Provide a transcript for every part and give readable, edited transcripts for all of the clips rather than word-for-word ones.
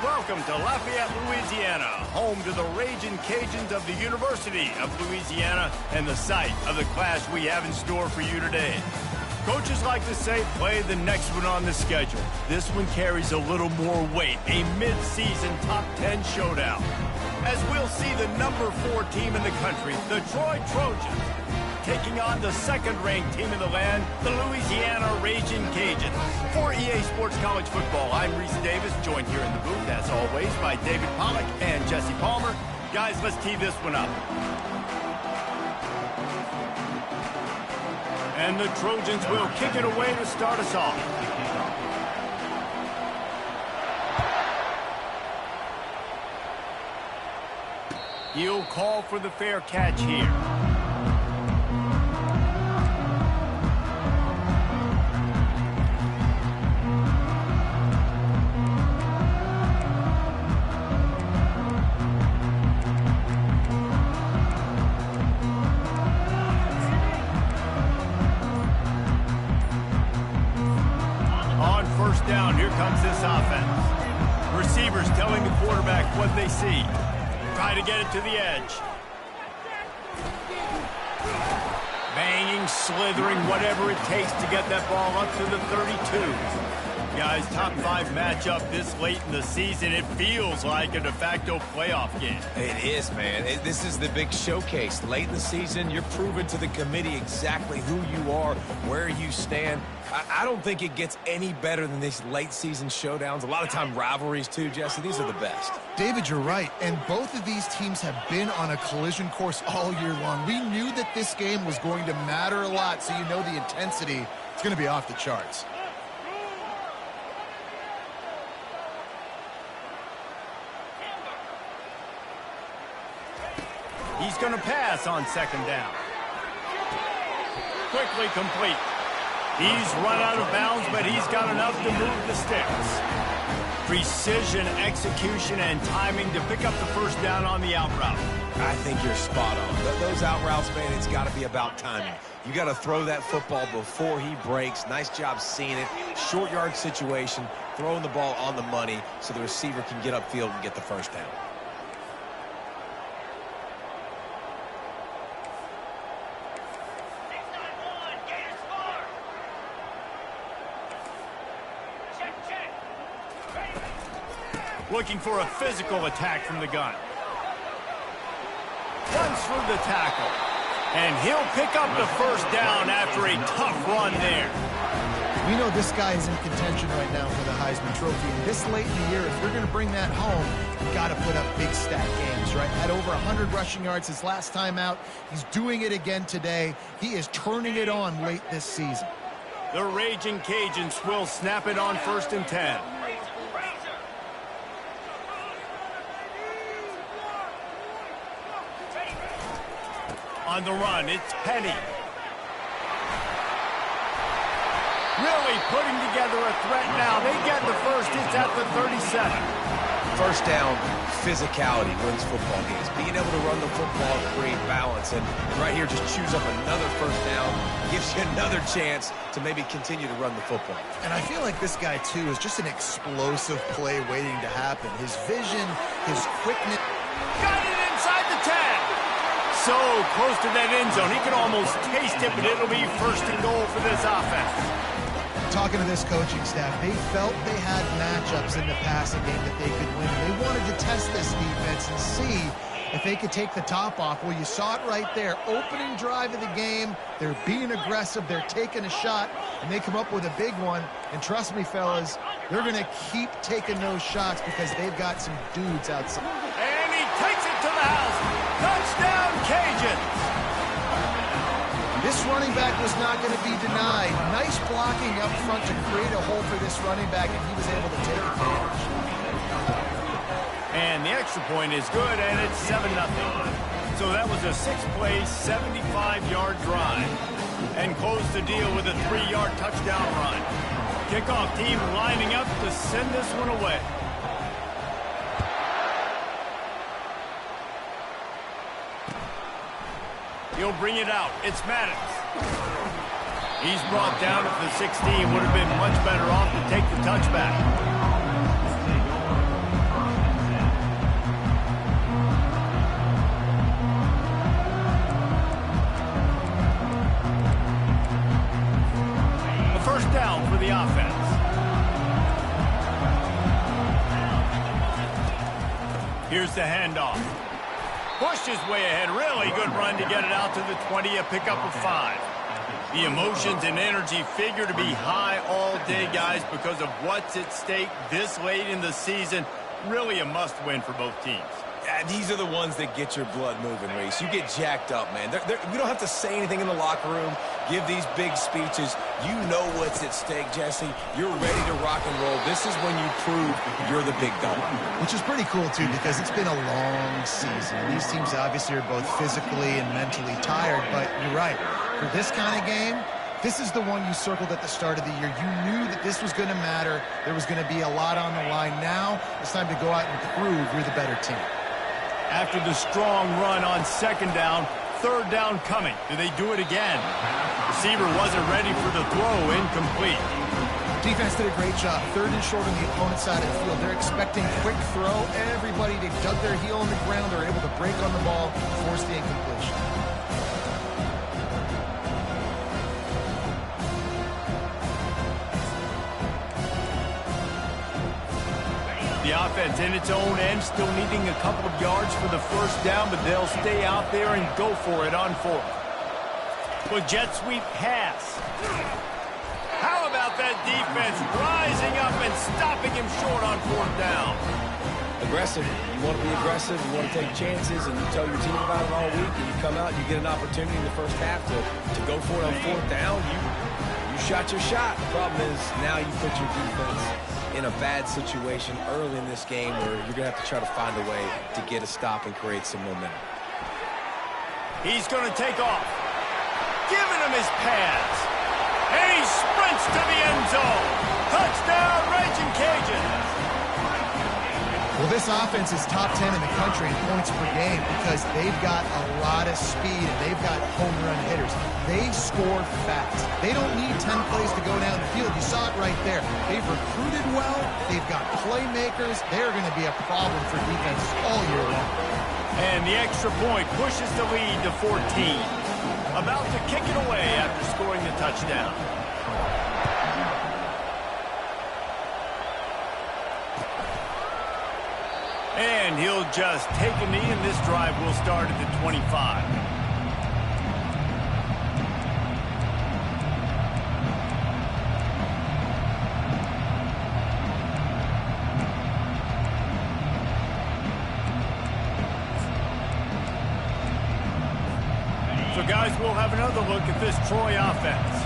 Welcome to Lafayette, Louisiana, home to the Ragin' Cajuns of the University of Louisiana and the site of the clash we have in store for you today. Coaches like to say, play the next one on the schedule. This one carries a little more weight, a mid-season top 10 showdown. As we'll see the number 4 team in the country, the Troy Trojans, taking on the second-ranked team in the land, the Louisiana Ragin' Cajuns. For EA Sports College Football, I'm Reese Davis, joined here in the booth, as always, by David Pollack and Jesse Palmer. Guys, let's tee this one up. And the Trojans will kick it away to start us off. He'll call for the fair catch here. Down, here comes this offense. Receivers telling the quarterback what they see. Try to get it to the edge. Banging, slithering, whatever it takes to get that ball up to the 32. Guys, top 5 matchup this late in the season. It feels like a de facto playoff game. It is, man. This is the big showcase. Late in the season, you're proving to the committee exactly who you are, where you stand. I don't think it gets any better than these late season showdowns. A lot of time rivalries too, Jesse. These are the best. David, you're right. And both of these teams have been on a collision course all year long. We knew that this game was going to matter a lot, so you know the intensity is going to be off the charts. He's going to pass on second down. Quickly complete. He's run out of bounds, but he's got enough to move the sticks. Precision, execution, and timing to pick up the first down on the out route. I think you're spot on. Those out routes, man, it's got to be about timing. You got to throw that football before he breaks. Nice job seeing it. Short yard situation, throwing the ball on the money so the receiver can get upfield and get the first down. Looking for a physical attack from the gun. Runs through the tackle. And he'll pick up the first down after a tough run there. We know this guy is in contention right now for the Heisman Trophy. And this late in the year, if you're going to bring that home, you've got to put up big stat games, right? Had over 100 rushing yards his last time out. He's doing it again today. He is turning it on late this season. The Ragin' Cajuns will snap it on 1st and 10. On the run, it's Penny. Really putting together a threat now. They get the first. It's at the 37. First down, physicality wins football games. Being able to run the football, create balance. And right here, just choose up another first down. Gives you another chance to maybe continue to run the football. And I feel like this guy, too, is just an explosive play waiting to happen. His vision, his quickness. Got it inside the 10. So close to that end zone. He can almost taste it, but it'll be 1st and goal for this offense. Talking to this coaching staff, they felt they had matchups in the passing game that they could win. They wanted to test this defense and see if they could take the top off. Well, you saw it right there. Opening drive of the game. They're being aggressive. They're taking a shot, and they come up with a big one. And trust me, fellas, they're going to keep taking those shots because they've got some dudes outside. And he takes it to the house. Touchdown, Cajuns. This running back was not going to be denied. Nice blocking up front to create a hole for this running back, and he was able to take advantage. And the extra point is good, and it's 7-0. So that was a 6-play, 75-yard drive. And close the deal with a 3-yard touchdown run. Kickoff team lining up to send this one away. He'll bring it out. It's Maddox. He's brought down at the 16. Would have been much better off to take the touchback. first down for the offense. Here's the handoff. Pushed his way ahead. Really good run to get it out to the 20, a pickup of 5. The emotions and energy figure to be high all day, guys, because of what's at stake this late in the season. Really a must-win for both teams. Yeah, these are the ones that get your blood moving, Reese. You get jacked up, man. We don't have to say anything in the locker room, give these big speeches. You know what's at stake, Jesse. You're ready to rock and roll. This is when you prove you're the big dog. Which is pretty cool, too, because it's been a long season. These teams obviously are both physically and mentally tired, but you're right. For this kind of game, this is the one you circled at the start of the year. You knew that this was going to matter. There was going to be a lot on the line. Now it's time to go out and prove you're the better team. After the strong run on second down, third down coming. Do they do it again? Receiver wasn't ready for the throw, incomplete. Defense did a great job. Third and short on the opponent's side of the field. They're expecting quick throw. Everybody, they dug their heel on the ground. They're able to break on the ball, force the incompletion. The offense in its own end, still needing a couple of yards for the first down, but they'll stay out there and go for it on 4th. With jet sweep pass. How about that defense rising up and stopping him short on 4th down? Aggressive. You want to be aggressive, you want to take chances, and you tell your team about it all week, and you come out and you get an opportunity in the first half to go for it on 4th down. You shot your shot. The problem is now you put your defense in a bad situation early in this game where you're going to have to try to find a way to get a stop and create some momentum. He's going to take off. Giving him his pads. And he sprints to the end zone. Touchdown, Raging Cajuns. Well, this offense is top 10 in the country in points per game because they've got a lot of speed and they've got home run hitters. They score fast. They don't need 10 plays to go down the field. You saw it right there. They've recruited well. They've got playmakers. They're going to be a problem for defenses all year long. And the extra point pushes the lead to 14. About to kick it away after scoring the touchdown. And he'll just take a knee, and this drive will start at the 25. So, guys, we'll have another look at this Troy offense.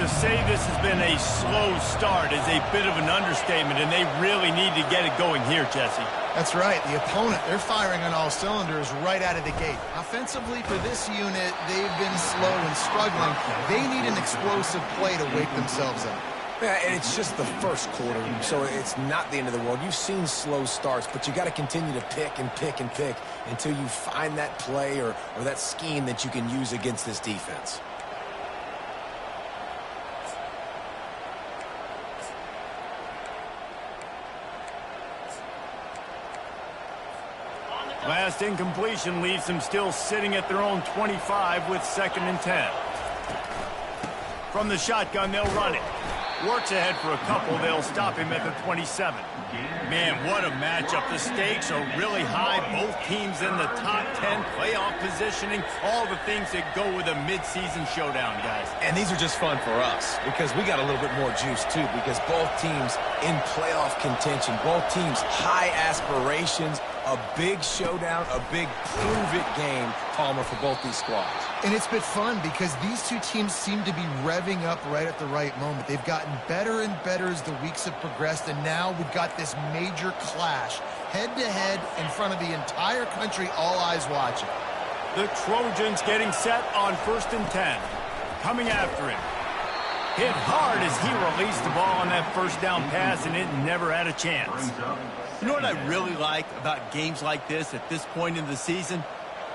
To say this has been a slow start is a bit of an understatement, and they really need to get it going here, Jesse. That's right. The opponent, they're firing on all cylinders right out of the gate. Offensively, for this unit, they've been slow and struggling. They need an explosive play to wake themselves up. Yeah, and it's just the first quarter, so it's not the end of the world. You've seen slow starts, but you got to continue to pick and pick and pick until you find that play or that scheme that you can use against this defense. Last incompletion leaves them still sitting at their own 25 with 2nd and 10. From the shotgun, they'll run it. Works ahead for a couple. They'll stop him at the 27. Man, what a matchup. The stakes are really high. Both teams in the top 10, playoff positioning, all the things that go with a midseason showdown, guys. And these are just fun for us because we got a little bit more juice, too, because both teams in playoff contention, both teams high aspirations, a big showdown, a big prove-it game, Palmer, for both these squads. And it's been fun because these two teams seem to be revving up right at the right moment. They've gotten better and better as the weeks have progressed, and now we've got this major clash, head-to-head in front of the entire country, all eyes watching. The Trojans getting set on 1st and 10. Coming after him. Hit hard as he released the ball on that first down pass, and it never had a chance. You know what I really like about games like this at this point in the season?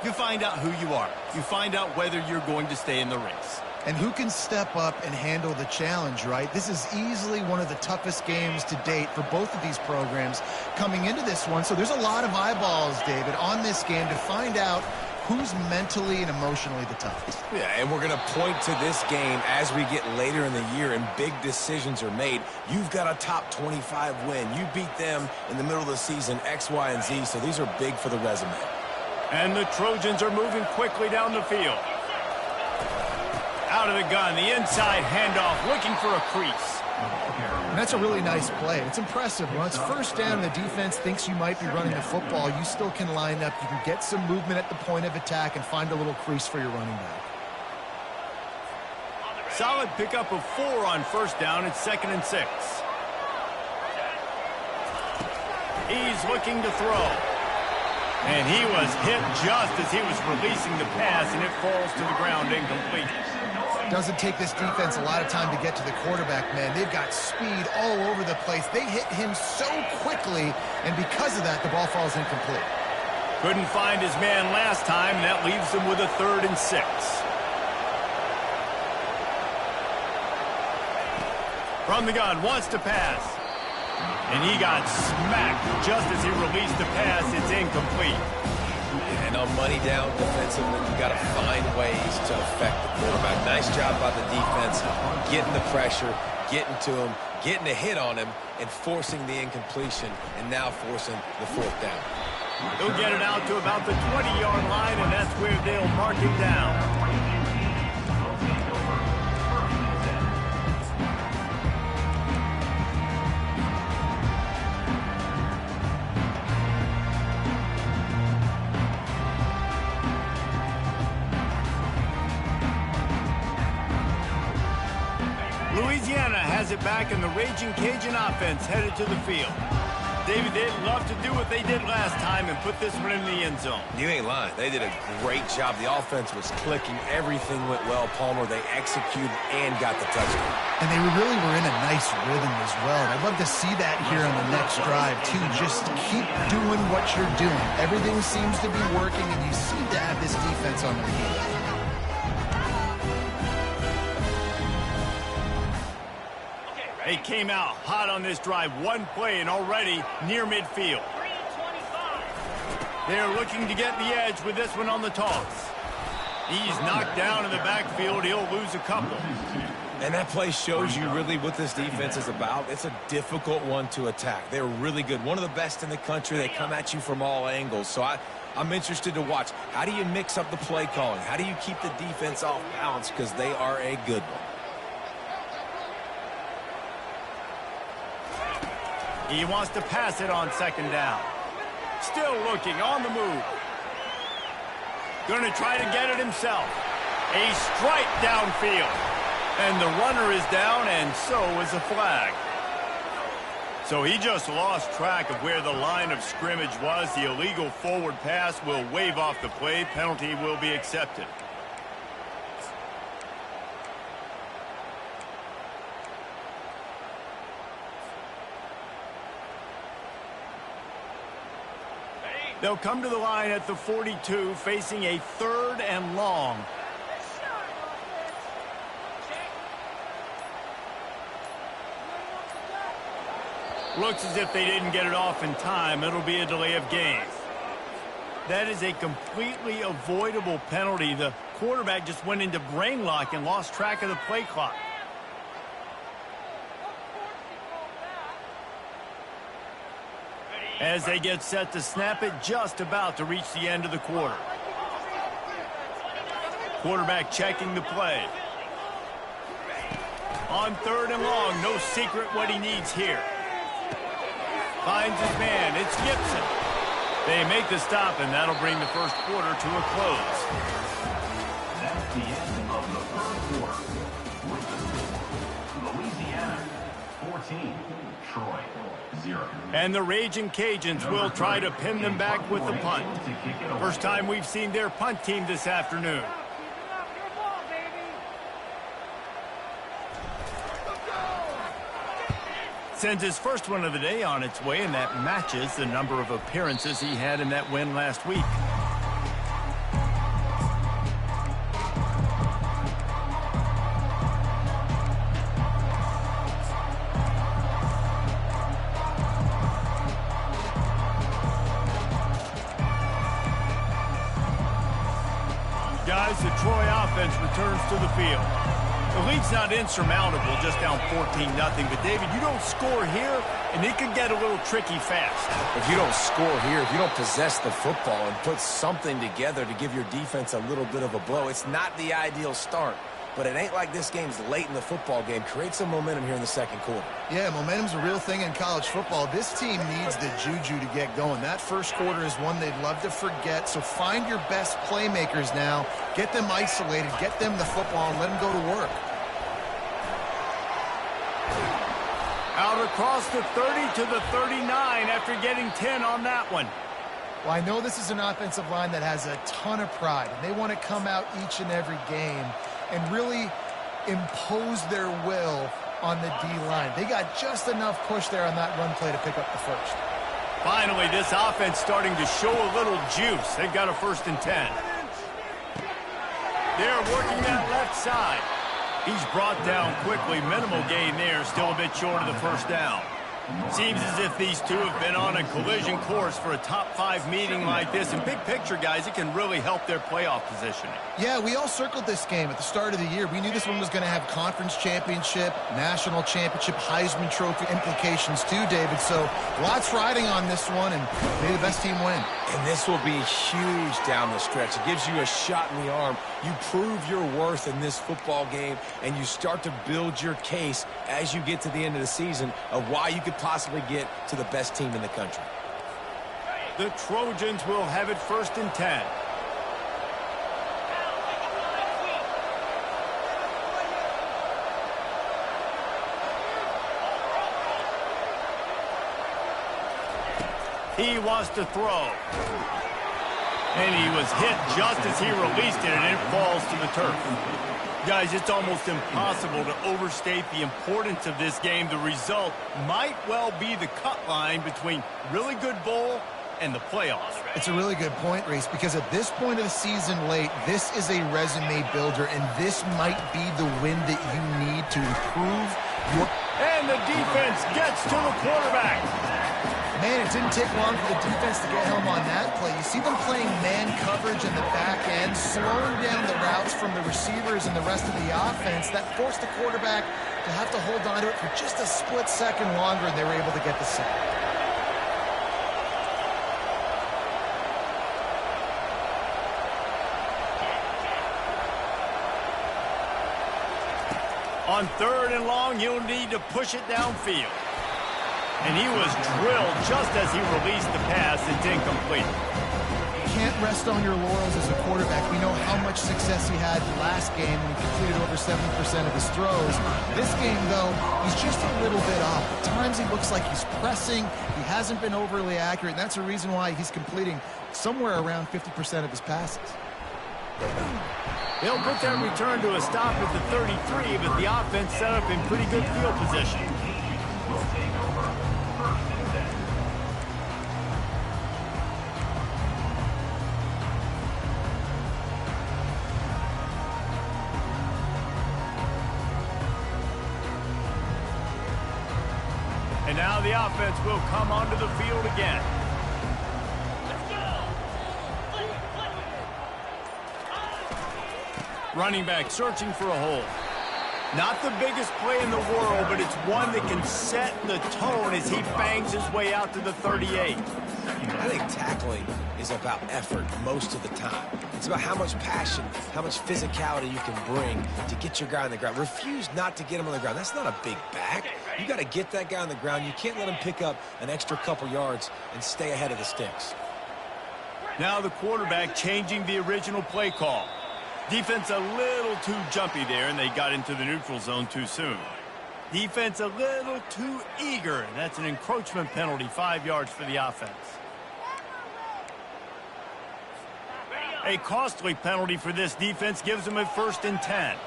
You find out who you are. You find out whether you're going to stay in the race. And who can step up and handle the challenge, right? This is easily one of the toughest games to date for both of these programs coming into this one. So there's a lot of eyeballs, David, on this game to find out who's mentally and emotionally the toughest. Yeah, and we're going to point to this game as we get later in the year and big decisions are made. You've got a top 25 win. You beat them in the middle of the season, X, Y, and Z, so these are big for the resume. And the Trojans are moving quickly down the field. Out of the gun, the inside handoff, looking for a crease. And that's a really nice play. It's impressive. When it's first down, the defense thinks you might be running the football. You still can line up. You can get some movement at the point of attack and find a little crease for your running back. Solid pickup of 4 on first down. It's 2nd and 6. He's looking to throw. And he was hit just as he was releasing the pass, and it falls to the ground incomplete. Doesn't take this defense a lot of time to get to the quarterback, man. They've got speed all over the place. They hit him so quickly, and because of that, the ball falls incomplete. Couldn't find his man last time, and that leaves him with a 3rd and 6. From the gun, wants to pass. And he got smacked just as he released the pass. It's incomplete. And on money down defensively, you got to find ways to affect the quarterback. Nice job by the defense, getting the pressure, getting to him, getting a hit on him, and forcing the incompletion, and now forcing the 4th down. He'll get it out to about the 20-yard line, and that's where they'll mark him down. Louisiana has it back, and the Raging Cajun offense headed to the field. David, they'd love to do what they did last time and put this one in the end zone. You ain't lying. They did a great job. The offense was clicking. Everything went well, Palmer. They executed and got the touchdown. And they really were in a nice rhythm as well. I'd love to see that here on the next drive, too. Just keep doing what you're doing. Everything seems to be working, and you seem to have this defense on their heels. They came out hot on this drive. One play and already near midfield. They're looking to get the edge with this one on the toss. He's knocked down in the backfield. He'll lose a couple. And that play shows you really what this defense is about. It's a difficult one to attack. They're really good. One of the best in the country. They come at you from all angles. So I'm interested to watch. How do you mix up the play calling? How do you keep the defense off balance? Because they are a good one. He wants to pass it on 2nd down. Still looking on the move. Going to try to get it himself. A strike downfield. And the runner is down, and so is a flag. So he just lost track of where the line of scrimmage was. The illegal forward pass will wave off the play. Penalty will be accepted. They'll come to the line at the 42, facing a 3rd and long. Looks as if they didn't get it off in time. It'll be a delay of game. That is a completely avoidable penalty. The quarterback just went into brain lock and lost track of the play clock. As they get set to snap it, just about to reach the end of the quarter. Quarterback checking the play. On 3rd and long, no secret what he needs here. Finds his man, it's Gibson. They make the stop, and that'll bring the first quarter to a close. That's the end of the first quarter. Louisiana, 14. Troy, 0. And the Raging Cajuns will try to pin them back with the punt. First time we've seen their punt team this afternoon. Sends his first one of the day on its way, and that matches the number of appearances he had in that win last week. as the Troy offense returns to the field. The lead's not insurmountable, just down 14-0. But, David, you don't score here, and it could get a little tricky fast. If you don't score here, if you don't possess the football and put something together to give your defense a little bit of a blow, it's not the ideal start. But it ain't like this game's late in the football game. Create some momentum here in the second quarter. Yeah, momentum's a real thing in college football. This team needs the juju to get going. That first quarter is one they'd love to forget. So find your best playmakers now. Get them isolated. Get them the football and let them go to work. Out across the 30 to the 39 after getting 10 on that one. Well, I know this is an offensive line that has a ton of pride, and they want to come out each and every game and really impose their will on the D-line. They got just enough push there on that run play to pick up the first. Finally, this offense starting to show a little juice. They've got a 1st and 10. They're working that left side. He's brought down quickly. Minimal gain there, still a bit short of the first down. Seems as if these two have been on a collision course for a top-5 meeting like this. And big picture, guys, it can really help their playoff positioning. Yeah, we all circled this game at the start of the year. We knew this one was going to have conference championship, national championship, Heisman Trophy implications too, David. So lots riding on this one, and may the best team win. And this will be huge down the stretch. It gives you a shot in the arm. You prove your worth in this football game, and you start to build your case as you get to the end of the season of why you could possibly get to the best team in the country. The Trojans will have it 1st and 10. He wants to throw. And he was hit just as he released it, and it falls to the turf. Guys, it's almost impossible to overstate the importance of this game. The result might well be the cut line between really good bowl and the playoffs. It's a really good point, Reese, because at this point of the season late, this is a resume builder, and this might be the win that you need to improve your... And the defense gets to the quarterback. Man, it didn't take long for the defense to get home on that play. You see them playing man coverage in the back end, slowing down the routes from the receivers and the rest of the offense. That forced the quarterback to have to hold on to it for just a split second longer, and they were able to get the sack. On 3rd and long, you'll need to push it downfield. And he was drilled just as he released the pass. It's incomplete. You can't rest on your laurels as a quarterback. We know how much success he had last game when he completed over 70% of his throws. This game, though, he's just a little bit off. At times he looks like he's pressing. He hasn't been overly accurate, and that's a reason why he's completing somewhere around 50% of his passes. They'll put that return to a stop at the 33, but the offense set up in pretty good field position. And now the offense will come onto the field again. Running back searching for a hole. Not the biggest play in the world, but it's one that can set the tone as he bangs his way out to the 38. I think tackling is about effort most of the time. It's about how much passion, how much physicality you can bring to get your guy on the ground. Refuse not to get him on the ground. That's not a big back. You got to get that guy on the ground. You can't let him pick up an extra couple yards and stay ahead of the sticks. Now the quarterback changing the original play call. Defense a little too jumpy there, and they got into the neutral zone too soon. Defense a little too eager, and that's an encroachment penalty, 5 yards for the offense. A costly penalty for this defense gives them a 1st and 10.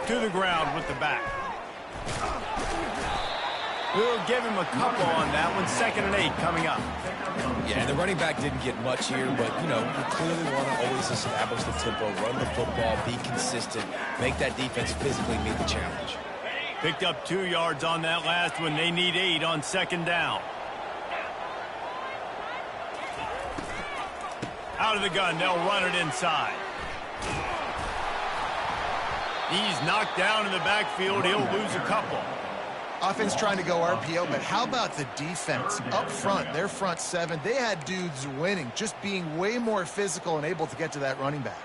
To the ground with the back. We'll give him a couple on that one. 2nd and 8 coming up. Yeah, the running back didn't get much here, but, you know, you clearly want to always establish the tempo, run the football, be consistent, make that defense physically meet the challenge. Picked up 2 yards on that last one. They need 8 on second down. Out of the gun, they'll run it inside. He's knocked down in the backfield. He'll lose a couple. Offense trying to go RPO, but how about the defense up front? Their front seven, they had dudes winning, just being way more physical and able to get to that running back.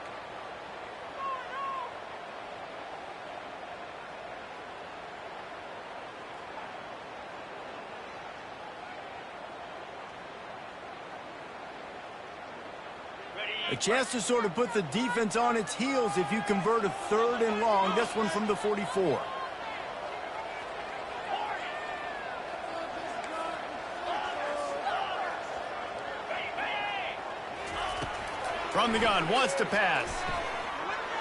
A chance to sort of put the defense on its heels if you convert a 3rd and long. This one from the 44. From the gun, wants to pass.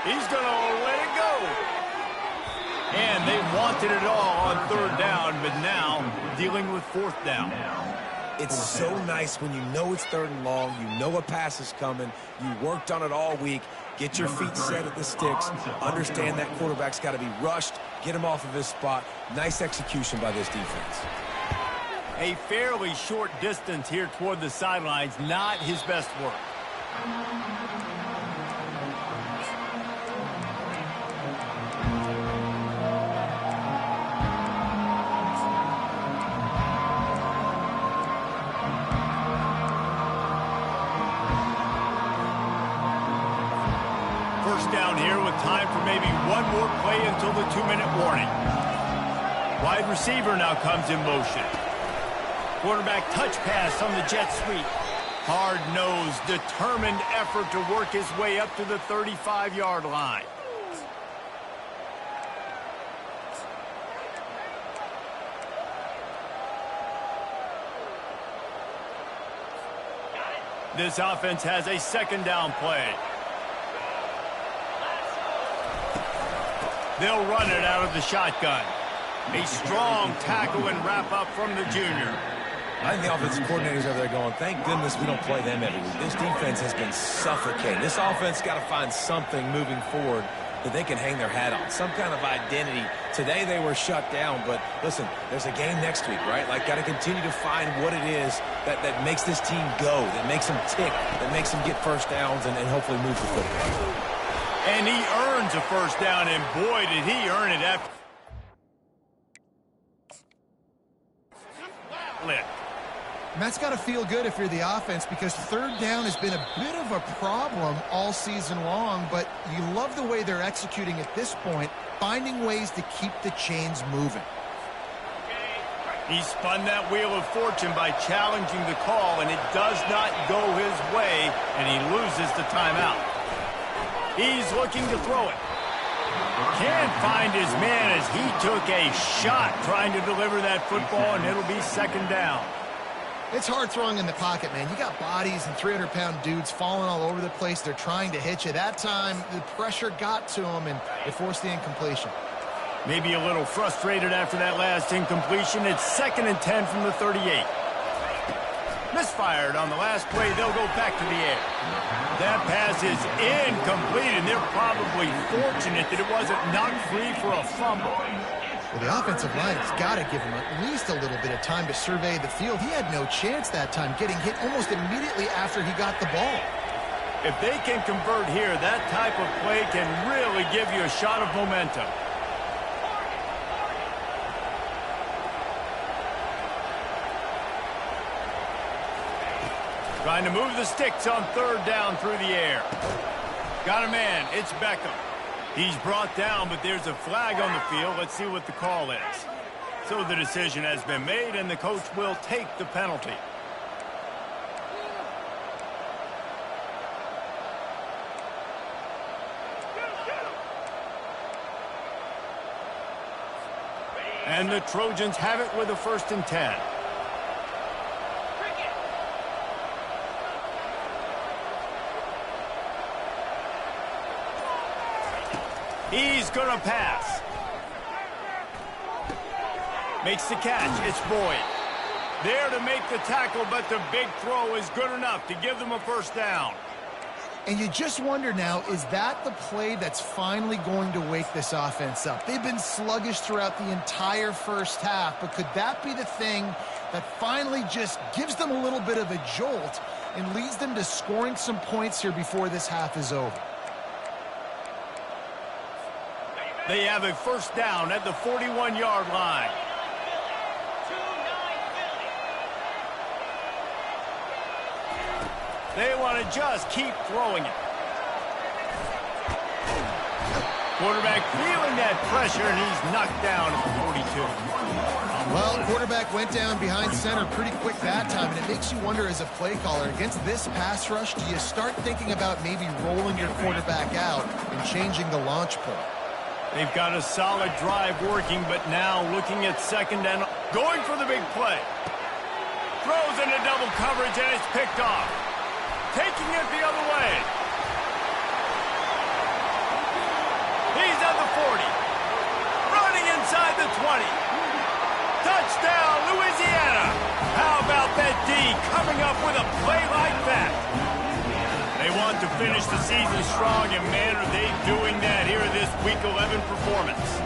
He's going to let it go. And they wanted it all on 3rd down, but now dealing with 4th down. It's so nice when you know it's 3rd and long, you know a pass is coming, you worked on it all week, get your feet set at the sticks, understand that quarterback's got to be rushed, get him off of his spot. Nice execution by this defense. A fairly short distance here toward the sidelines, not his best work. Down here with time for maybe one more play until the 2-minute warning. Wide receiver now comes in motion. Quarterback touch pass on the jet sweep. Hard-nosed, determined effort to work his way up to the 35-yard line. This offense has a 2nd down play. They'll run it out of the shotgun. A strong tackle and wrap-up from the junior. I think the offensive coordinators over there going, thank goodness we don't play them every week. This defense has been suffocating. This offense got to find something moving forward that they can hang their hat on, some kind of identity. Today they were shut down, but listen, there's a game next week, right? Like, got to continue to find what it is that makes this team go, that makes them tick, that makes them get 1st downs and hopefully move the football. And he earns a 1st down, and boy, did he earn it after. And that's got to feel good if you're the offense, because 3rd down has been a bit of a problem all season long, but you love the way they're executing at this point, finding ways to keep the chains moving. He spun that wheel of fortune by challenging the call, and it does not go his way, and he loses the timeout. He's looking to throw it. Can't find his man as he took a shot trying to deliver that football, and it'll be 2nd down. It's hard throwing in the pocket, man. You got bodies and 300-pound dudes falling all over the place. They're trying to hit you. That time, the pressure got to him, and it forced the incompletion. Maybe a little frustrated after that last incompletion. It's 2nd and 10 from the 38. Misfired on the last play. They'll go back to the air. That pass is incomplete, and they're probably fortunate that it wasn't knocked free for a fumble. Well, the offensive line has got to give him at least a little bit of time to survey the field. He had no chance that time, getting hit almost immediately after he got the ball. If they can convert here, that type of play can really give you a shot of momentum. Trying to move the sticks on 3rd down through the air. Got a man. It's Beckham. He's brought down, but there's a flag on the field. Let's see what the call is. So the decision has been made, and the coach will take the penalty. And the Trojans have it with a 1st and 10. He's going to pass. Makes the catch. It's Boyd. There to make the tackle, but the big throw is good enough to give them a 1st down. And you just wonder now, is that the play that's finally going to wake this offense up? They've been sluggish throughout the entire first half, but could that be the thing that finally just gives them a little bit of a jolt and leads them to scoring some points here before this half is over? They have a first down at the 41-yard line. They want to just keep throwing it. Quarterback feeling that pressure, and he's knocked down at the 42. Well, quarterback went down behind center pretty quick that time, and it makes you wonder as a play caller, against this pass rush, do you start thinking about maybe rolling your quarterback out and changing the launch point? They've got a solid drive working, but now looking at second and going for the big play. Throws into double coverage, and it's picked off. Taking it the other way. He's at the 40. Running inside the 20. Touchdown, Louisiana. How about that D coming up with a play like that? They want to finish the season strong, and man, are they doing that here in this Week 11 performance.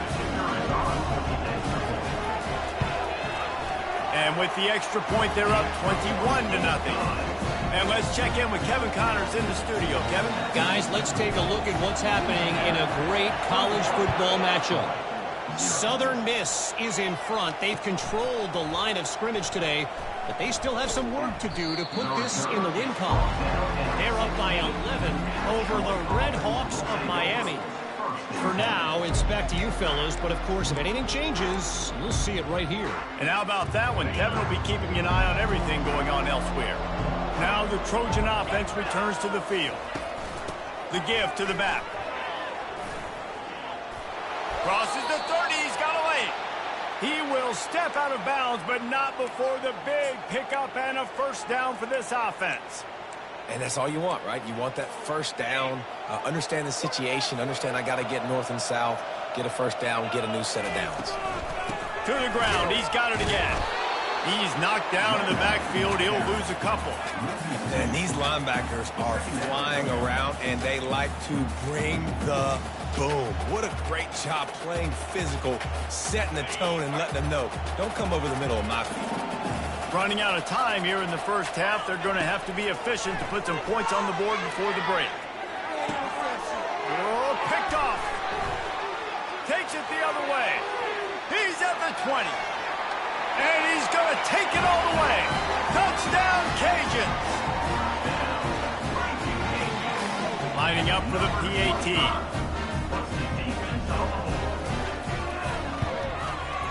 And with the extra point, they're up 21-0. And let's check in with Kevin Connors in the studio. Kevin? Guys, let's take a look at what's happening in a great college football matchup. Southern Miss is in front. They've controlled the line of scrimmage today, but they still have some work to do to put this in the win column. They're up by 11 over the Red Hawks of Miami. For now, it's back to you fellas, but of course, if anything changes, you'll see it right here. And how about that one? Kevin will be keeping an eye on everything going on elsewhere. Now the Trojan offense returns to the field. The give to the back. Crosses the 30, he's got a lane. He will step out of bounds, but not before the big pickup and a first down for this offense. And that's all you want, right? You want that first down, understand the situation, understand I got to get north and south, get a first down, get a new set of downs. To the ground, he's got it again. He's knocked down in the backfield. He'll lose a couple. And these linebackers are flying around, and they like to bring the boom. What a great job playing physical, setting the tone and letting them know, don't come over the middle of my field. Running out of time here in the first half. They're going to have to be efficient to put some points on the board before the break. Oh, picked off. Takes it the other way. He's at the 20. And he's going to take it all the way. Touchdown, Cajuns. Lining up for the PAT.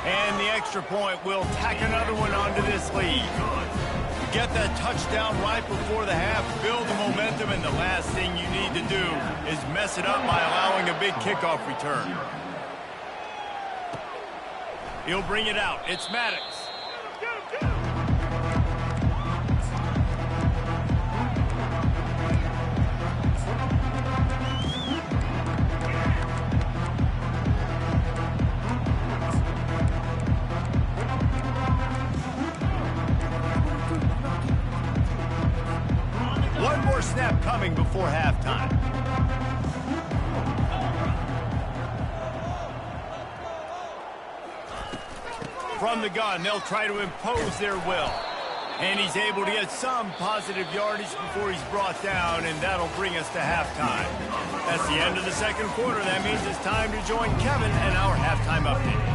And the extra point will tack another one onto this lead. Get that touchdown right before the half, build the momentum, and the last thing you need to do is mess it up by allowing a big kickoff return. He'll bring it out. It's Maddox. One more snap coming before halftime. From the gun, they'll try to impose their will. And he's able to get some positive yardage before he's brought down, and that'll bring us to halftime. That's the end of the second quarter. That means it's time to join Kevin and our halftime update.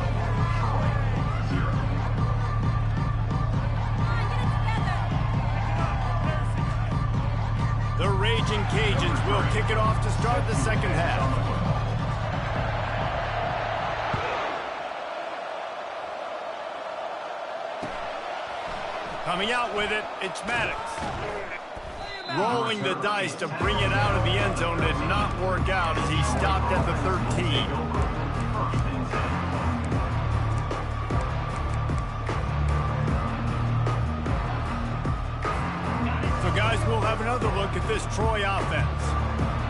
The Raging Cajuns will kick it off to start the second half. Coming out with it, it's Maddox. Rolling the dice to bring it out of the end zone did not work out as he stopped at the 13. So guys, we'll have another look at this Troy offense.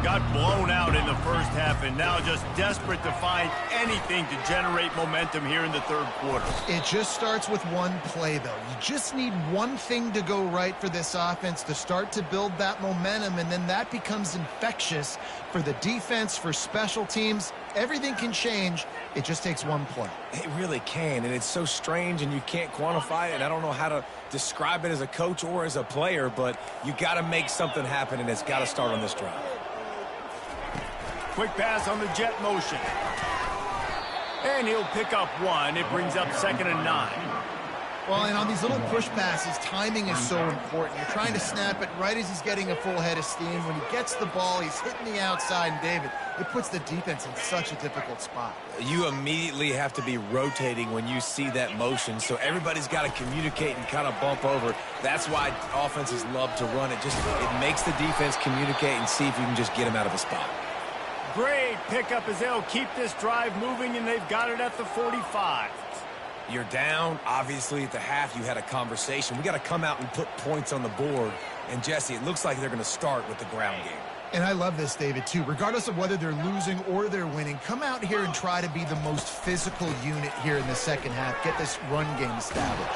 got blown out in the first half and now just desperate to find anything to generate momentum here in the third quarter. It just starts with one play, though. You just need one thing to go right for this offense to start to build that momentum, and then that becomes infectious for the defense, for special teams. Everything can change. It just takes one play. It really can, and it's so strange, and you can't quantify it, and I don't know how to describe it as a coach or as a player, but you got to make something happen, and it's got to start on this drive. Quick pass on the jet motion. And he'll pick up one. It brings up 2nd and 9. Well, and on these little push passes, timing is so important. You're trying to snap it right as he's getting a full head of steam. When he gets the ball, he's hitting the outside, and David, it puts the defense in such a difficult spot. You immediately have to be rotating when you see that motion, so everybody's got to communicate and kind of bump over. That's why offenses love to run it. It makes the defense communicate and see if you can just get him out of a spot. Great pickup as they'll keep this drive moving, and they've got it at the 45. You're down. Obviously, at the half, you had a conversation. We got to come out and put points on the board. And, Jesse, it looks like they're going to start with the ground game. And I love this, David, too. Regardless of whether they're losing or they're winning, come out here and try to be the most physical unit here in the second half. Get this run game established.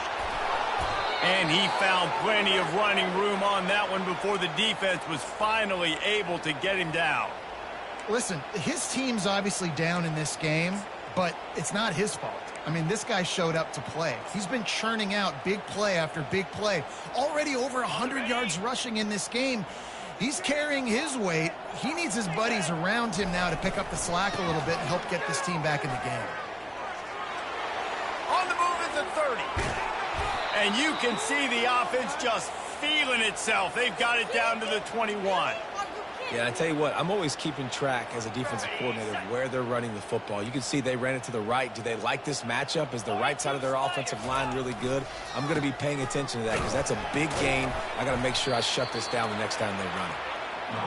And he found plenty of running room on that one before the defense was finally able to get him down. Listen, his team's obviously down in this game, but it's not his fault. I mean, this guy showed up to play. He's been churning out big play after big play. Already over 100 yards rushing in this game. He's carrying his weight. He needs his buddies around him now to pick up the slack a little bit and help get this team back in the game. On the move is the 30. And you can see the offense just feeling itself. They've got it down to the 21. Yeah, I tell you what, I'm always keeping track as a defensive coordinator where they're running the football. You can see they ran it to the right. Do they like this matchup? Is the right side of their offensive line really good? I'm going to be paying attention to that because that's a big gain. I got to make sure I shut this down the next time they run it.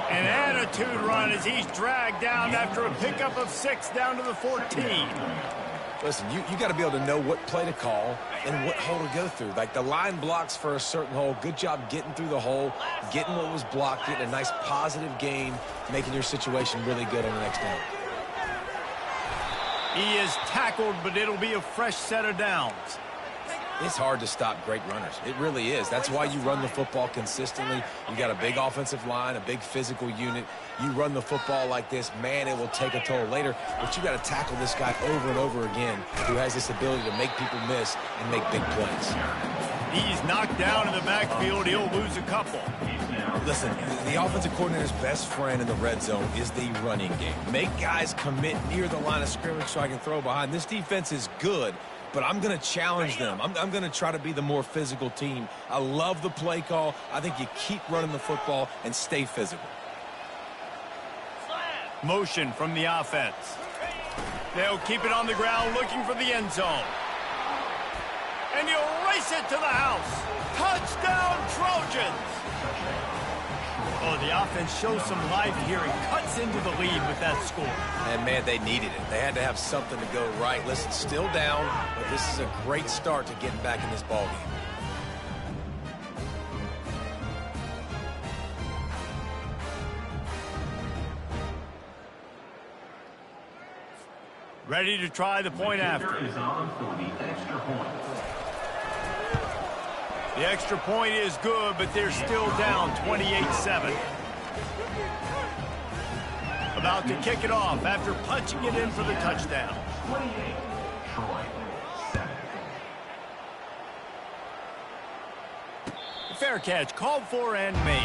An attitude run as he's dragged down after a pickup of 6 down to the 14. Listen, you got to be able to know what play to call and what hole to go through. Like the line blocks for a certain hole. Good job getting through the hole, getting what was blocked, getting a nice positive gain, making your situation really good on the next down. He is tackled, but it'll be a fresh set of downs. It's hard to stop great runners. It really is. That's why you run the football consistently. You got a big offensive line, a big physical unit. You run the football like this, man, it will take a toll later. But you got to tackle this guy over and over again who has this ability to make people miss and make big plays. He's knocked down in the backfield. He'll lose a couple. Listen, the offensive coordinator's best friend in the red zone is the running game. Make guys commit near the line of scrimmage so I can throw behind. This defense is good, but I'm going to challenge them. I'm going to try to be the more physical team. I love the play call. I think you keep running the football and stay physical. Motion from the offense. They'll keep it on the ground looking for the end zone. And he'll race it to the house. Touchdown, Trojans! Oh, the offense shows some life here and cuts into the lead with that score. And, man, they needed it. They had to have something to go right. Listen, still down, but this is a great start to getting back in this ballgame. Ready to try the point after. Is on for the extra point. The extra point is good, but they're still down 28-7. About to kick it off after punching it in for the touchdown. 28, Troy, 7. Fair catch called for and made.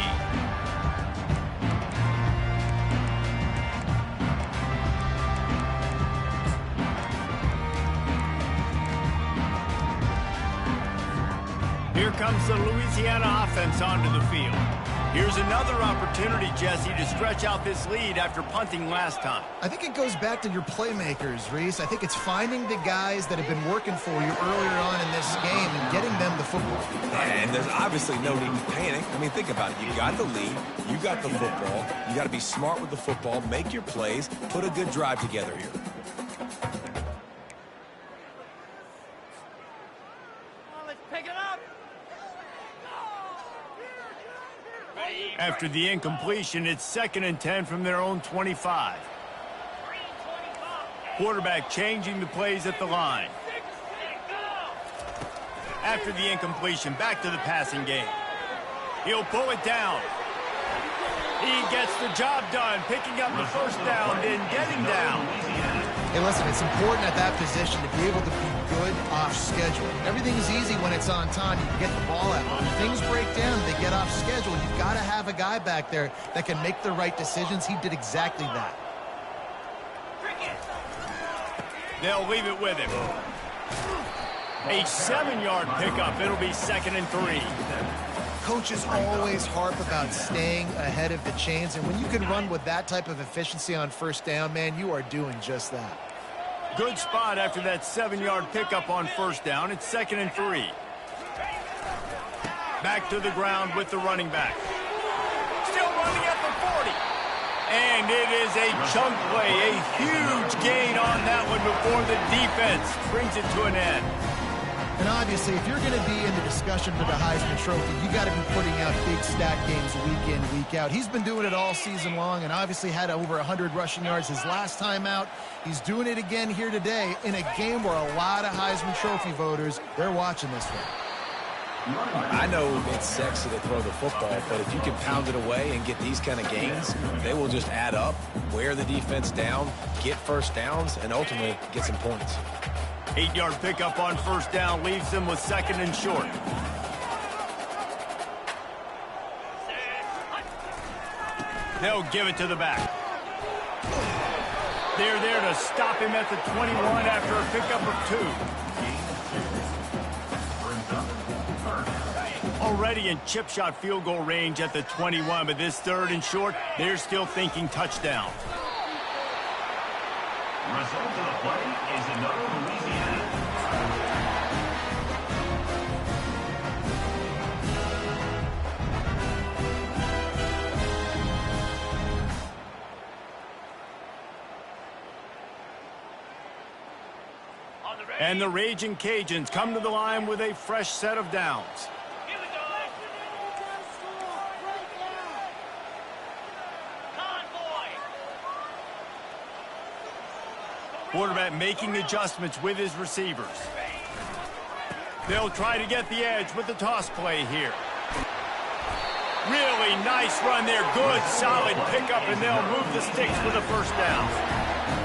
Here comes the Louisiana offense onto the field. Here's another opportunity, Jesse, to stretch out this lead after punting last time. I think it goes back to your playmakers, Reese. I think it's finding the guys that have been working for you earlier on in this game and getting them the football. And there's obviously no need to panic. I mean, think about it. You got the lead. You got the football. You got to be smart with the football. Make your plays. Put a good drive together here. After the incompletion, it's 2nd and 10 from their own 25. Quarterback changing the plays at the line. After the incompletion, back to the passing game. He'll pull it down. He gets the job done, picking up the first down, then getting down. Hey, listen, it's important at that position to be able to be good off schedule. Everything is easy when it's on time. You can get the ball out. When things break down, they get off schedule. You've got to have a guy back there that can make the right decisions. He did exactly that. They'll leave it with him. A 7-yard pickup. It'll be 2nd and 3. Coaches always harp about staying ahead of the chains, and when you can run with that type of efficiency on first down, man, you are doing just that. Good spot after that 7-yard pickup on first down. It's 2nd and 3. Back to the ground with the running back. Still running at the 40. And it is a chunk play, a huge gain on that one before the defense brings it to an end. And obviously, if you're going to be in the discussion for the Heisman Trophy, you got to be putting out big stat games week in, week out. He's been doing it all season long and obviously had over 100 rushing yards his last time out. He's doing it again here today in a game where a lot of Heisman Trophy voters, they're watching this one. I know it's sexy to throw the football, but if you can pound it away and get these kind of gains, they will just add up, wear the defense down, get first downs, and ultimately get some points. 8-yard pickup on first down leaves them with 2nd and short. They'll give it to the back. They're there to stop him at the 21 after a pickup of 2. Already in chip shot field goal range at the 21, but this 3rd and short, they're still thinking touchdown. Result of the play is another Louisiana. And the Raging Cajuns come to the line with a fresh set of downs. Quarterback making adjustments with his receivers. They'll try to get the edge with the toss play here. Really nice run there. Good, solid pickup, and they'll move the sticks for the first down.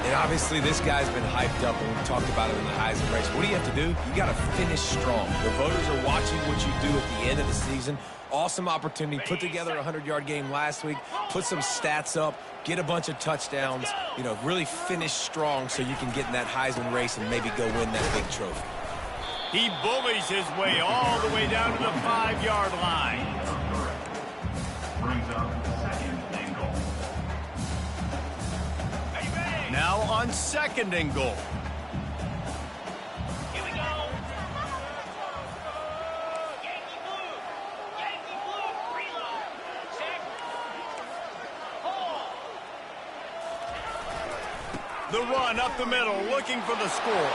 And obviously this guy's been hyped up, and we talked about it in the Heisman race. What do you have to do? You got to finish strong. The voters are watching what you do at the end of the season. Awesome opportunity. Put together a 100-yard game last week. Put some stats up. Get a bunch of touchdowns. You know, really finish strong so you can get in that Heisman race and maybe go win that big trophy. He bullies his way all the way down to the 5-yard line. Brings up 2nd and goal. Now on 2nd and goal. Here we go. Yankee blue. Yankee blue. Reload. Check. Hold. The run up the middle, looking for the score.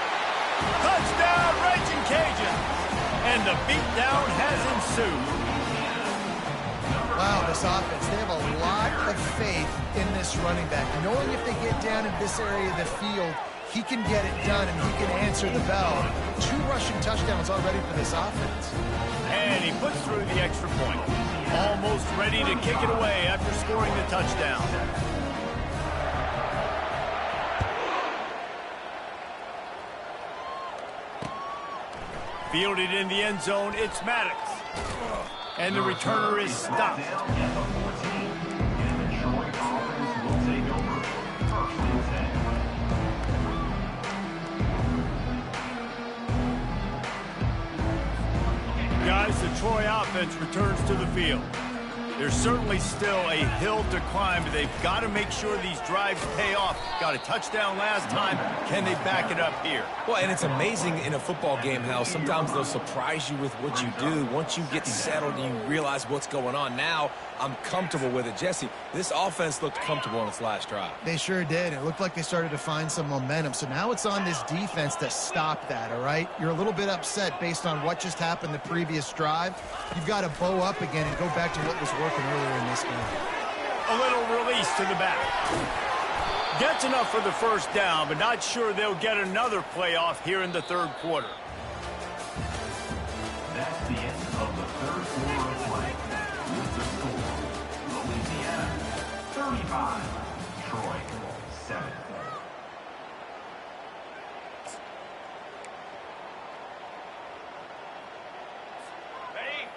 Touchdown, Raging Cajuns! And the beatdown has ensued. Wow, this offense, they have a lot of faith in this running back. Knowing if they get down in this area of the field, he can get it done and he can answer the bell. 2 rushing touchdowns already for this offense. And he puts through the extra point. Almost ready to kick it away after scoring the touchdown. Fielded in the end zone, it's Maddox. And the returner is stopped. Guys, the Troy offense returns to the field. There's certainly still a hill to climb, but they've got to make sure these drives pay off. Got a touchdown last time. Can they back it up here? Well, and it's amazing in a football game how sometimes they'll surprise you with what you do. Once you get settled and you realize what's going on now, I'm comfortable with it. Jesse, this offense looked comfortable on its last drive. They sure did. It looked like they started to find some momentum. So now it's on this defense to stop that, all right? You're a little bit upset based on what just happened the previous drive. You've got to bow up again and go back to what was working earlier in this game. A little release to the back. Gets enough for the first down, but not sure they'll get another playoff here in the third quarter. That's the end of the third quarter of play. With the score, Louisiana 35, Troy 7.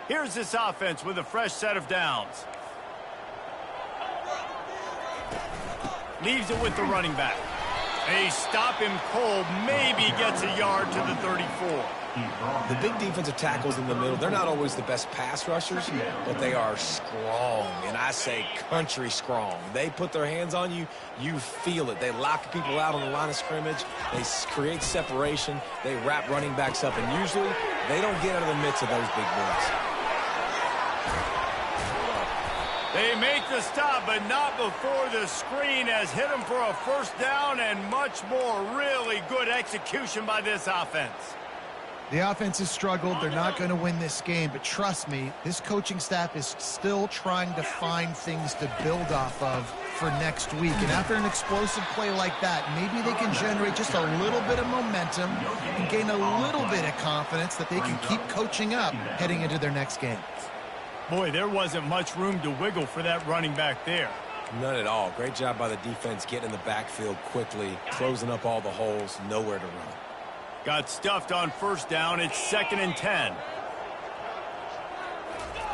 Here's this offense with a fresh set of downs. Leaves it with the running back. They stop him cold, maybe gets a yard to the 34. The big defensive tackles in the middle, they're not always the best pass rushers, but they are strong, and I say country strong. They put their hands on you, you feel it. They lock people out on the line of scrimmage. They create separation. They wrap running backs up, and usually they don't get out of the midst of those big boys. They make the stop, but not before the screen has hit them for a first down and much more. Really good execution by this offense. The offense has struggled. They're not going to win this game, but trust me, this coaching staff is still trying to find things to build off of for next week. And after an explosive play like that, maybe they can generate just a little bit of momentum and gain a little bit of confidence that they can keep coaching up heading into their next game. Boy, there wasn't much room to wiggle for that running back there. None at all. Great job by the defense getting in the backfield quickly, closing up all the holes, nowhere to run. Got stuffed on first down. It's 2nd and 10.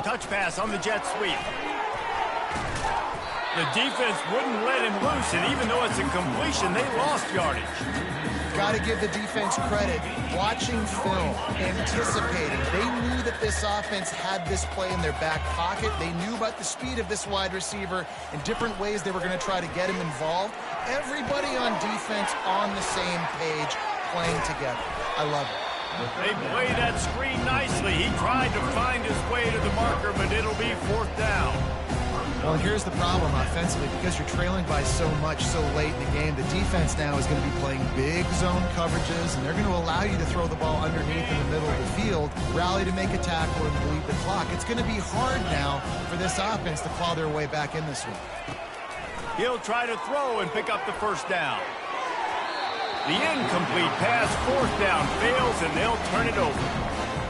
Touch pass on the jet sweep. The defense wouldn't let him loose, and even though it's a completion, they lost yardage. Got to give the defense credit. Watching film, anticipating. They knew that this offense had this play in their back pocket. They knew about the speed of this wide receiver and different ways they were going to try to get him involved. Everybody on defense on the same page, playing together. I love it. They play that screen nicely. He tried to find his way to the marker, but it'll be 4th down. Well, here's the problem offensively. Because you're trailing by so much so late in the game, the defense now is going to be playing big zone coverages, and they're going to allow you to throw the ball underneath in the middle of the field, rally to make a tackle, and bleed the clock. It's going to be hard now for this offense to claw their way back in this one. He'll try to throw and pick up the first down. The incomplete pass, 4th down, fails, and they'll turn it over.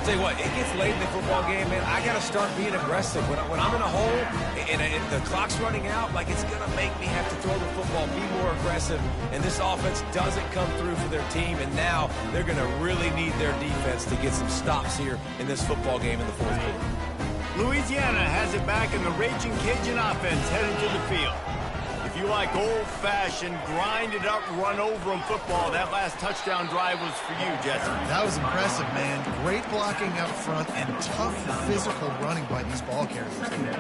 Tell you what, it gets late in the football game, man. I got to start being aggressive. When I'm in a hole and the clock's running out, like it's going to make me have to throw the football, be more aggressive. And this offense doesn't come through for their team, and now they're going to really need their defense to get some stops here in this football game in the 4th quarter. Louisiana has it back, in the Raging Cajun offense headed to the field. If you like old-fashioned, grind-it-up, run-over-'em football, that last touchdown drive was for you, Jesse. That was impressive, man. Great blocking up front and tough physical running by these ball carriers.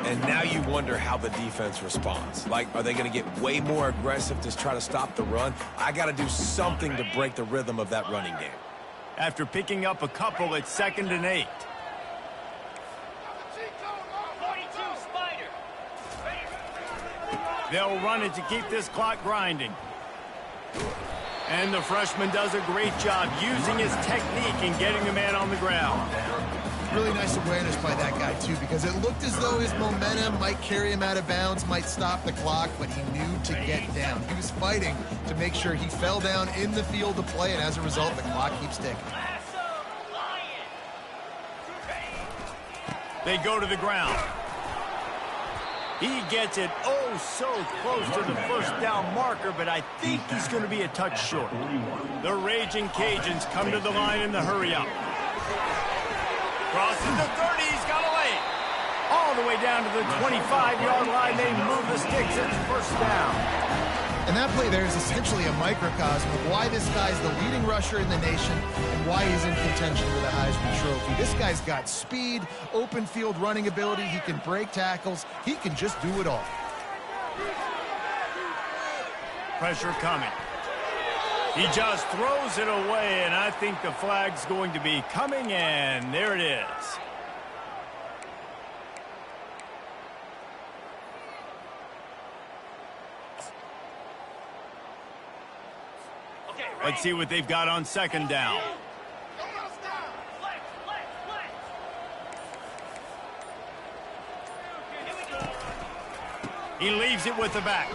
And now you wonder how the defense responds. Like, are they going to get way more aggressive to try to stop the run? I got to do something to break the rhythm of that running game. After picking up a couple, it's 2nd and 8. 42, Spider. They'll run it to keep this clock grinding. And the freshman does a great job using his technique and getting the man on the ground. Really nice awareness by that guy, too, because it looked as though his momentum might carry him out of bounds, might stop the clock, but he knew to get down. He was fighting to make sure he fell down in the field to play, and as a result, the clock keeps ticking. They go to the ground. He gets it oh so close to the first down marker, but I think he's going to be a touch short. The Raging Cajuns come to the line in the hurry-up. Crosses the 30, he's got a lane. All the way down to the 25-yard line, they move the sticks. It's first down. And that play there is essentially a microcosm of why this guy's the leading rusher in the nation and why he's in contention for the Heisman Trophy. This guy's got speed, open field running ability. He can break tackles. He can just do it all. Pressure coming. He just throws it away, and I think the flag's going to be coming, and there it is. Let's see what they've got on second down. He leaves it with the back.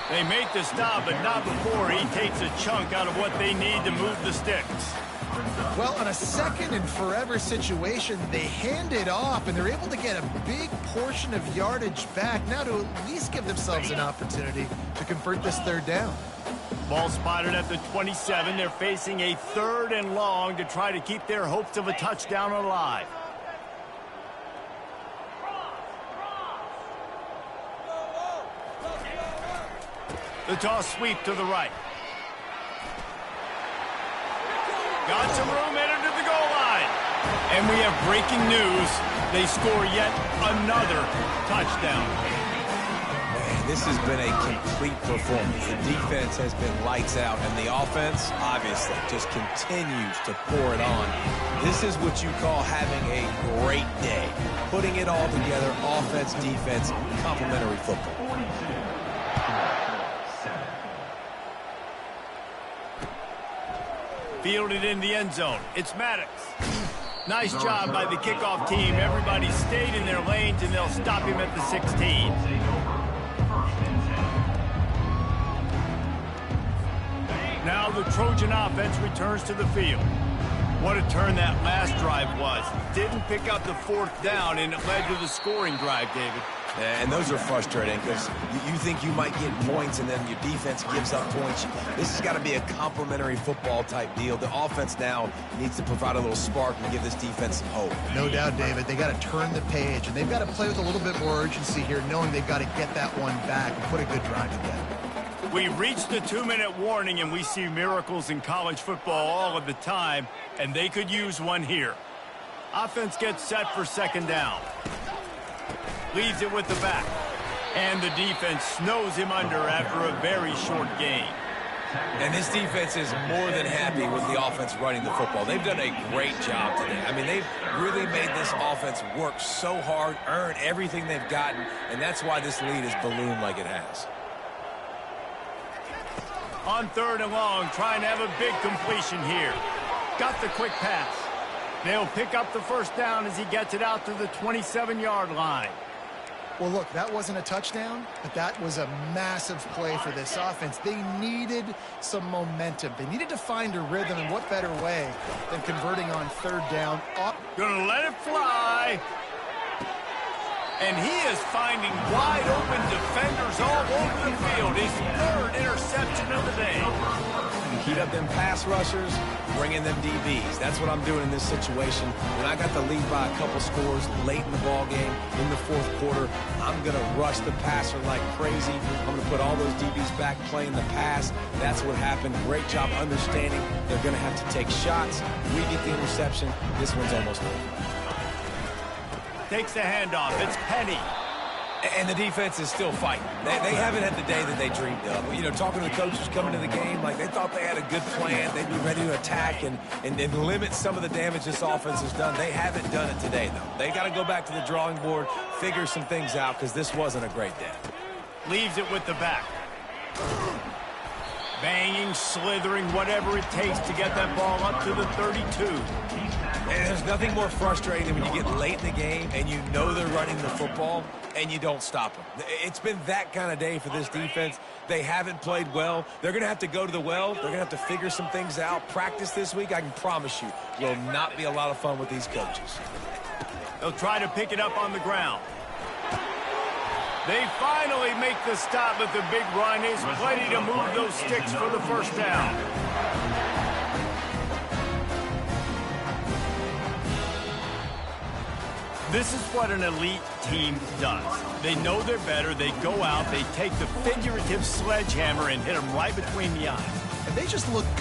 They make the stop, but not before he takes a chunk out of what they need to move the sticks. Well, on a second and forever situation, they hand it off, and they're able to get a big portion of yardage back now to at least give themselves an opportunity to convert this third down. Ball spotted at the 27. They're facing a 3rd and long to try to keep their hopes of a touchdown alive. The toss sweep to the right. Got some room, headed to the goal line. And we have breaking news. They score yet another touchdown. Man, this has been a complete performance. The defense has been lights out, and the offense, obviously, just continues to pour it on. This is what you call having a great day. Putting it all together, offense, defense, complementary football. Fielded in the end zone. It's Maddox. Nice job by the kickoff team. Everybody stayed in their lanes, and they'll stop him at the 16. Now the Trojan offense returns to the field. What a turn that last drive was. Didn't pick up the 4th down, and it led to the scoring drive, David. And those are frustrating because you think you might get points and then your defense gives up points. This has got to be a complementary football type deal. The offense now needs to provide a little spark and give this defense some hope. No doubt, David. They got to turn the page, and they've got to play with a little bit more urgency here, knowing they've got to get that one back and put a good drive together. We reached the 2-minute warning, and we see miracles in college football all of the time, and they could use one here. Offense gets set for second down. Leaves it with the back. And the defense snows him under after a very short gain. And this defense is more than happy with the offense running the football. They've done a great job today. I mean, they've really made this offense work so hard, earn everything they've gotten, and that's why this lead has ballooned like it has. On 3rd and long, trying to have a big completion here. Got the quick pass. They'll pick up the 1st down as he gets it out to the 27-yard line. Well, look, that wasn't a touchdown, but that was a massive play for this offense. They needed some momentum. They needed to find a rhythm, and what better way than converting on 3rd down. Gonna let it fly. And he is finding wide open defenders all over the field. His 3rd interception of the day. Heat up them pass rushers, bring in them DBs. That's what I'm doing in this situation. When I got the lead by a couple scores late in the ball game, in the 4th quarter, I'm going to rush the passer like crazy. I'm going to put all those DBs back playing the pass. That's what happened. Great job understanding they're going to have to take shots. We get the interception. This one's almost over. Takes the handoff. It's Penny. And the defense is still fighting. They haven't had the day that they dreamed of. You know, talking to the coaches coming to the game, like they thought they had a good plan. They'd be ready to attack and limit some of the damage this offense has done. They haven't done it today, though. They got to go back to the drawing board, figure some things out, because this wasn't a great day. Leaves it with the back. Banging, slithering, whatever it takes to get that ball up to the 32. And there's nothing more frustrating when you get late in the game and you know they're running the football and you don't stop them. It's been that kind of day for this defense. They haven't played well. They're going to have to go to the well. They're going to have to figure some things out. Practice this week, I can promise you, will not be a lot of fun with these coaches. They'll try to pick it up on the ground. They finally make the stop, but the big run is plenty to move those sticks for the 1st down. This is what an elite team does. They know they're better. They go out. They take the figurative sledgehammer and hit them right between the eyes. And they just look